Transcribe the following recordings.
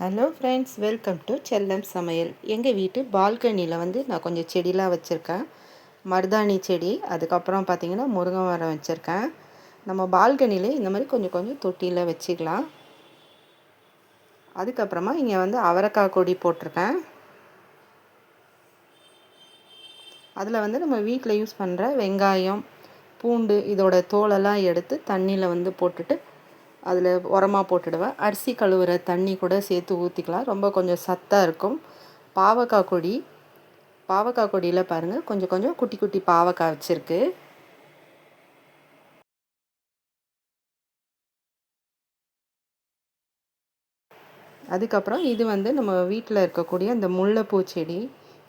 Hello friends, welcome to செல்லம் சமையல். எங்கள் வீட்டு பால்கனியில் நான் கொஞ்சம் செடிலாம் வச்சுருக்கேன். மருதாணி செடி, அதுக்கப்புறம் பார்த்திங்கன்னா முருங்கை மரம் வச்சுருக்கேன். நம்ம பால்கனியில் இந்த மாதிரி கொஞ்சம் கொஞ்சம் தொட்டியில் வச்சுக்கலாம். அதுக்கப்புறமா இங்கே அவரைக்காய் கொடி போட்டிருக்கேன். அதில் நம்ம வீட்டில் யூஸ் பண்ணுற வெங்காயம், பூண்டு இதோட தோலெல்லாம் எடுத்து தண்ணியில் போட்டுட்டு அதில் உரமாக போட்டுடுவேன். அரிசி கழுவுற தண்ணி கூட சேர்த்து ஊற்றிக்கலாம். ரொம்ப கொஞ்சம் சத்தாக இருக்கும். பாவக்காய் கொடியில் பாருங்கள், கொஞ்சம் கொஞ்சம் குட்டி குட்டி பாவக்காய் வச்சுருக்கு. அதுக்கப்புறம் இது நம்ம வீட்டில் இருக்கக்கூடிய அந்த முல்லைப்பூ செடி,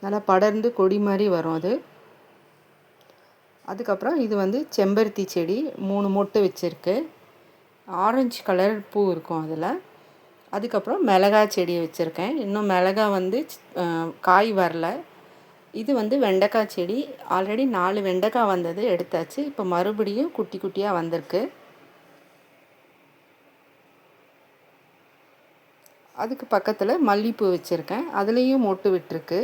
நல்லா படர்ந்து கொடி மாதிரி வரும் அது. அதுக்கப்புறம் இது செம்பருத்தி செடி 3 மொட்டு வச்சுருக்கு. ஆரஞ்சு கலர் பூ இருக்கும் அதில். அதுக்கப்புறம் மிளகாய் செடி வச்சுருக்கேன். இன்னும் மிளகாய் காய் வரல. இது வெண்டைக்காய் செடி. ஆல்ரெடி 4 வெண்டைக்காய் வந்தது, எடுத்தாச்சு. இப்போ மறுபடியும் குட்டி குட்டியாக வந்திருக்கு. அதுக்கு பக்கத்தில் மல்லிப்பூ வச்சுருக்கேன். அதுலேயும் மொட்டு விட்டுருக்கு.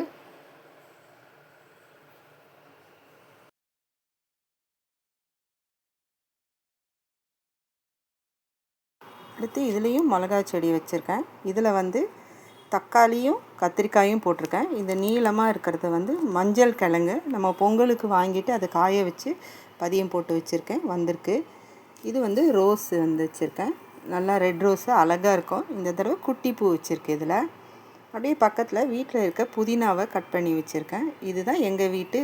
அடுத்து இதுலேயும் மிளகாய் செடி வச்சுருக்கேன். இதில் தக்காளியும் கத்திரிக்காயும் போட்டிருக்கேன். இந்த நீளமாக இருக்கிறது மஞ்சள் கிழங்கு. நம்ம பொங்கலுக்கு வாங்கிட்டு அதை காய வச்சு பதியம் போட்டு வச்சுருக்கேன், வந்திருக்கு. இது ரோஸ் வச்சுருக்கேன். நல்லா ரெட் ரோஸு அழகாக இருக்கும். இந்த தடவை குட்டி பூ வச்சுருக்கு. இதில் அப்படியே பக்கத்தில் வீட்டில் இருக்க புதினாவை கட் பண்ணி வச்சுருக்கேன். இதுதான் எங்கள் வீட்டு